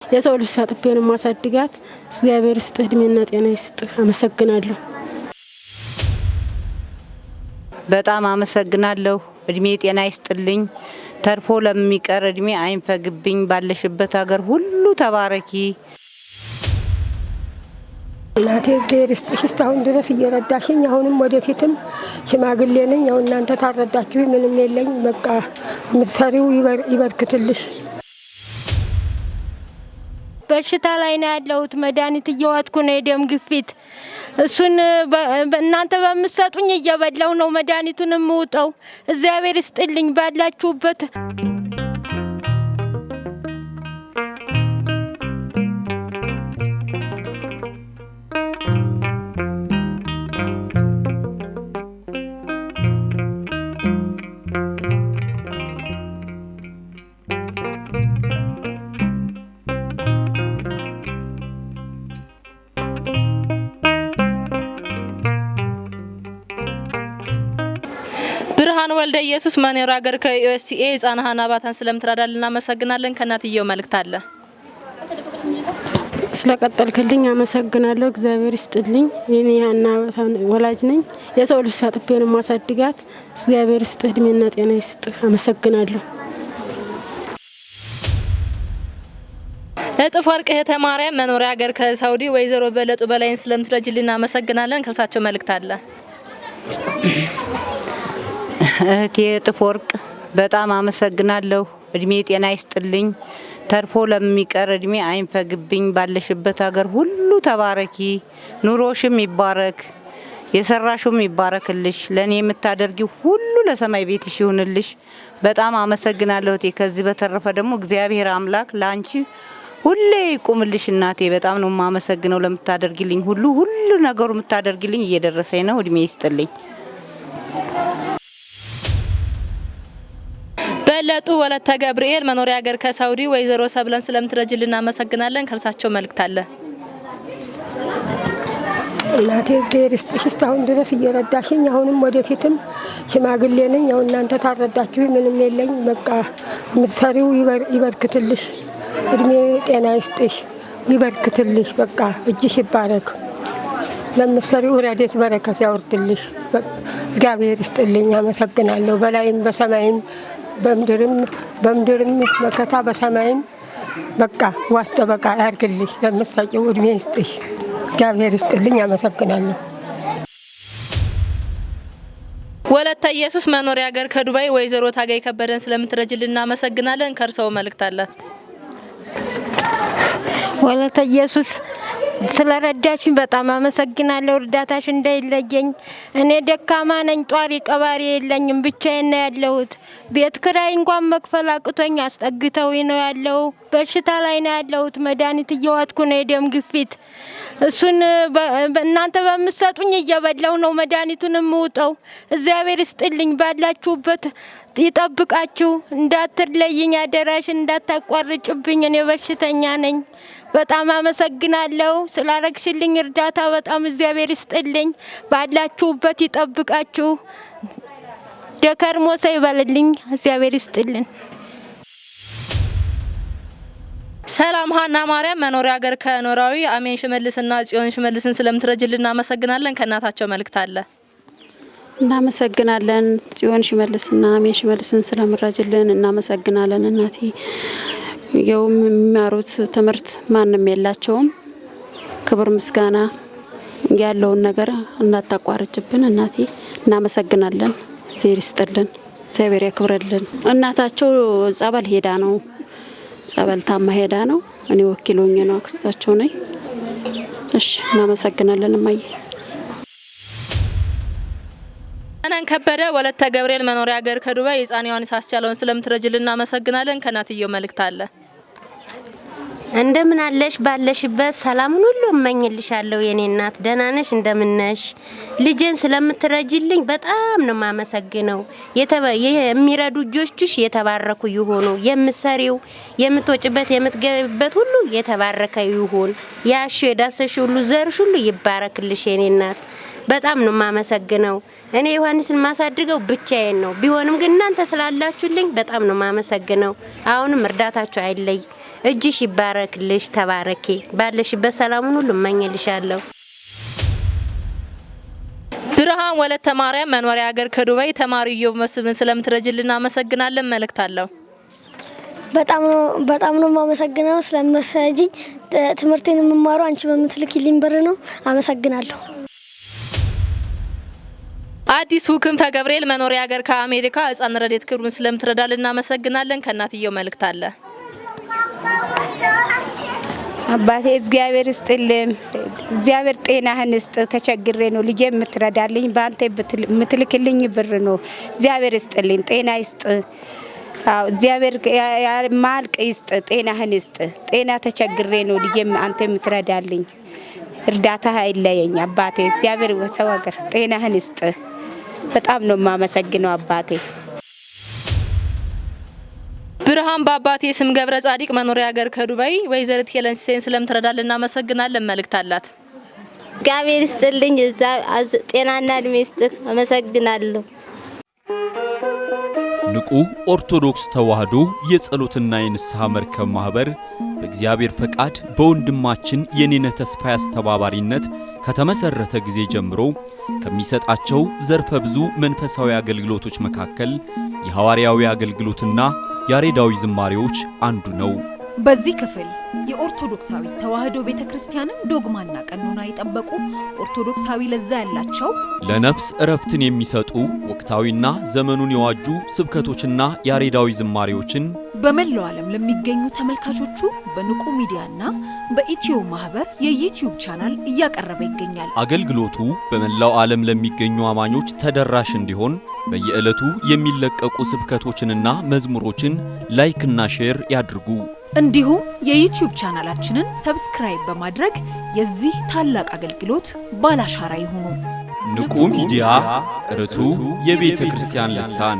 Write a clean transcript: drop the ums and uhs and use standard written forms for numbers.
የሰው ልጅ ሳጥቤን ማሳድጋት እግዚአብሔር ይስጥህ እድሜና ጤና ይስጥህ። አመሰግናለሁ። በጣም አመሰግናለሁ። እድሜ ጤና ይስጥልኝ። ተርፎ ለሚቀር እድሜ አይንፈግብኝ። ባለሽበት ሀገር ሁሉ ተባረኪ። እናቴ እግዚአብሔር ይስጥሽ እስካሁን ድረስ እየረዳሽኝ፣ አሁንም ወደፊትም ሽማግሌ ነኝ። አሁን እናንተ ታረዳችሁ ምንም የለኝ። በቃ ምትሰሪው ይበርክትልሽ። በሽታ ላይ ነው ያለሁት። መድኃኒት እየዋጥኩ ነው፣ የደም ግፊት። እሱን እናንተ በምትሰጡኝ እየበላው ነው መድኃኒቱን የምውጠው። እግዚአብሔር ይስጥልኝ ባላችሁበት። ብርሃን ወልደ ኢየሱስ መኖሪያ ሀገር ከዩኤስኤ ህጻናትና አባታን ስለምትራዳልን እናመሰግናለን። ከናትየው መልእክት አለ። ስለቀጠልክልኝ አመሰግናለሁ። እግዚአብሔር ይስጥልኝ። የኔ ያና አባታን ወላጅ ነኝ። የሰው ልጅ ሳጥቤን ማሳድጋት እግዚአብሔር ይስጥህ እድሜና ጤና ይስጥህ። አመሰግናለሁ። እጥፍ ወርቅ እህተ ማርያም መኖሪያ ሀገር ከሳውዲ ወይዘሮ በለጡ በላይን ስለምትረጅልን እናመሰግናለን። ከርሳቸው መልእክት አለ። እህቴ እጥፍ ወርቅ በጣም አመሰግናለሁ። እድሜ ጤና ይስጥልኝ። ተርፎ ለሚቀር እድሜ አይንፈግብኝ። ባለሽበት ሀገር ሁሉ ተባረኪ። ኑሮሽም ይባረክ፣ የሰራሽም ይባረክልሽ። ለኔ የምታደርጊው ሁሉ ለሰማይ ቤትሽ ይሁንልሽ። በጣም አመሰግናለሁ እህቴ። ከዚህ በተረፈ ደግሞ እግዚአብሔር አምላክ ላንቺ ሁሌ ይቁምልሽ እናቴ። በጣም ነው ማመሰግነው ለምታደርጊልኝ ሁሉ ነገሩ የምታደርጊልኝ እየደረሰኝ ነው። እድሜ ይስጥልኝ። በለጡ ወለተ ገብርኤል መኖሪያ ሀገር ከሳውዲ ወይዘሮ ሰብለን ስለምትረጅልን እናመሰግናለን። ከርሳቸው መልእክት አለ። እናቴ እግዚአብሔር ይስጥሽ እስካሁን ድረስ እየረዳሽኝ፣ አሁንም ወደፊትም ሽማግሌ ነኝ። አሁን እናንተ ታረዳችሁ ምንም የለኝ። በቃ ምትሰሪው ይበርክትልሽ። እድሜ ጤና ይስጥሽ፣ ይበርክትልሽ። በቃ እጅሽ ይባረክ። ለምትሰሪው ረድኤት በረከት ያወርድልሽ። እግዚአብሔር ይስጥልኝ። አመሰግናለሁ። በላይም በሰማይም በምድርም መከታ በሰማይም በቃ ዋስ ጠበቃ ያርግልሽ። ለምትሰጪው እድሜ ይስጥሽ። እግዚአብሔር ይስጥልኝ። አመሰግናለሁ። ወለተ ኢየሱስ መኖሪያ ሀገር ከዱባይ ወይዘሮ ታጋይ ከበደን ስለምትረጅልን እናመሰግናለን። ከርሰው መልእክት አላት። ወለተ ኢየሱስ ስለረዳሽኝ በጣም አመሰግናለሁ። እርዳታሽ እንዳይለየኝ። እኔ ደካማ ነኝ፣ ጧሪ ቀባሪ የለኝም፣ ብቻዬን ነው ያለሁት። ቤት ክራይ እንኳን መክፈል አቅቶኝ አስጠግተውኝ ነው ያለው። በሽታ ላይ ነው ያለሁት። መድኃኒት እየዋጥኩ ነው፣ የደም ግፊት። እሱን እናንተ በምትሰጡኝ እየበላው ነው መድኃኒቱን የምውጠው። እግዚአብሔር ይስጥልኝ ባላችሁበት ይጠብቃችሁ። እንዳትለይኝ አደራሽን እንዳታቋርጭብኝ። እኔ በሽተኛ ነኝ። በጣም አመሰግናለሁ ስላረግሽልኝ እርዳታ። በጣም እግዚአብሔር ይስጥልኝ። ባላችሁበት ይጠብቃችሁ። ደከርሞ ሳይበልልኝ እግዚአብሔር ይስጥልኝ። ሰላም ሀና ማርያም መኖሪያ ሀገር ከኖራዊ አሜን ሽመልስና ጽዮን ሽመልስን ስለምትረጅልን እናመሰግናለን። ከናታቸው መልእክት አለ። እናመሰግናለን። ጽዮን ሽመልስና አሜን ሽመልስን ስለምትረጅልን እናመሰግናለን። እናቴ የሚማሩት ትምህርት ማንም የላቸውም። ክብር ምስጋና ያለውን ነገር እናታቋርጭብን እናቴ። እናመሰግናለን። እግዚአብሔር ይስጥልን፣ እግዚአብሔር ያክብርልን። እናታቸው ጸበል ሄዳ ነው፣ ጸበል ታማ ሄዳ ነው። እኔ ወኪሎኝ ነው፣ አክስታቸው ነኝ። እሺ እናመሰግናለን እማዬ። አናን ከበደ ወለተ ገብርኤል መኖሪያ ሀገር ከዱባይ ህጻን ዮሐንስ አስቻለውን ስለምትረጅልን እናመሰግናለን። ከናትየው መልእክት አለ። እንደምን አለሽ? ባለሽበት ሰላሙን ሁሉ እመኝልሻለሁ የኔ እናት። ደህና ነሽ? እንደምን ነሽ? ልጄን ስለምትረጅልኝ በጣም ነው ማመሰግነው። የሚረዱ እጆችሽ የተባረኩ ይሁኑ። የምትሰሪው የምትወጭበት የምትገቢበት ሁሉ የተባረከ ይሁን። ያሽ የዳሰሽ ሁሉ ዘርሽ ሁሉ ይባረክልሽ የኔ እናት። በጣም ነው ማመሰግነው። እኔ ዮሐንስን ማሳድገው ብቻዬን ነው። ቢሆንም ግን እናንተ ስላላችሁልኝ በጣም ነው ማመሰግነው። አሁንም እርዳታችሁ አይለይ። እጅሽ ይባረክልሽ ተባረኪ ባለሽበት ሰላሙን ሁሉ እመኝልሻለሁ። ብርሃን ወለተ ማርያም መኖሪያ ሀገር ከዱባይ ተማሪ ኢዮብ መስፍን ስለምትረጅልና አመሰግናለን መልእክታለሁ። በጣም ነው ማመሰግናለሁ ስለምትረጂኝ ትምህርቴን የምማረው አንቺ በምትልኪልኝ ብር ነው አመሰግናለሁ። አዲስ ሁክም ተገብርኤል መኖሪያ ሀገር ከአሜሪካ ህፃን ረዴት ክብሩን ስለምትረዳልና አመሰግናለን ከእናትየው መልእክት አለ። አባቴ እግዚአብሔር ይስጥልኝ እግዚአብሔር ጤናህን ይስጥ ተቸግሬ ነው ልጄ የምትረዳልኝ ባንተ የምትልክልኝ ብር ነው እግዚአብሔር ይስጥልኝ ጤና ይስጥ እግዚአብሔር ማልቅ ይስጥ ጤናህን ይስጥ ጤና ተቸግሬ ነው ልጄ አንተ የምትረዳልኝ እርዳታ አይለየኝ አባቴ እግዚአብሔር ወሰው ሀገር ጤናህን ይስጥ በጣም ነው ማመሰግነው አባቴ። ብርሃን በአባቴ ስም ገብረ ጻዲቅ መኖሪያ ሀገር ከዱባይ ወይዘሪት ሄለን ሲሴን ስለምትረዳልን እናመሰግናለን መልእክት አላት። እግዚአብሔር ይስጥልኝ ጤናና እድሜ ይስጥ አመሰግናለሁ። ንቁ ኦርቶዶክስ ተዋህዶ የጸሎትና የንስሐ መርከብ ማህበር በእግዚአብሔር ፈቃድ በወንድማችን የኔነ ተስፋ አስተባባሪነት ከተመሰረተ ጊዜ ጀምሮ ከሚሰጣቸው ዘርፈ ብዙ መንፈሳዊ አገልግሎቶች መካከል የሐዋርያዊ አገልግሎትና ያሬዳዊ ዝማሬዎች አንዱ ነው። በዚህ ክፍል የኦርቶዶክሳዊ ተዋህዶ ቤተክርስቲያንን ዶግማና ቀኖና የጠበቁ ኦርቶዶክሳዊ ለዛ ያላቸው ለነፍስ እረፍትን የሚሰጡ ወቅታዊና ዘመኑን የዋጁ ስብከቶችና ያሬዳዊ ዝማሬዎችን በመላው ዓለም ለሚገኙ ተመልካቾቹ በንቁ ሚዲያና በኢትዮ ማህበር የዩቲዩብ ቻናል እያቀረበ ይገኛል። አገልግሎቱ በመላው ዓለም ለሚገኙ አማኞች ተደራሽ እንዲሆን በየዕለቱ የሚለቀቁ ስብከቶችንና መዝሙሮችን ላይክና ሼር ያድርጉ። እንዲሁም የዩቲዩብ ቻናላችንን ሰብስክራይብ በማድረግ የዚህ ታላቅ አገልግሎት ባላሻራ ይሁኑ። ንቁ ሚዲያ ርቱ የቤተ ክርስቲያን ልሳን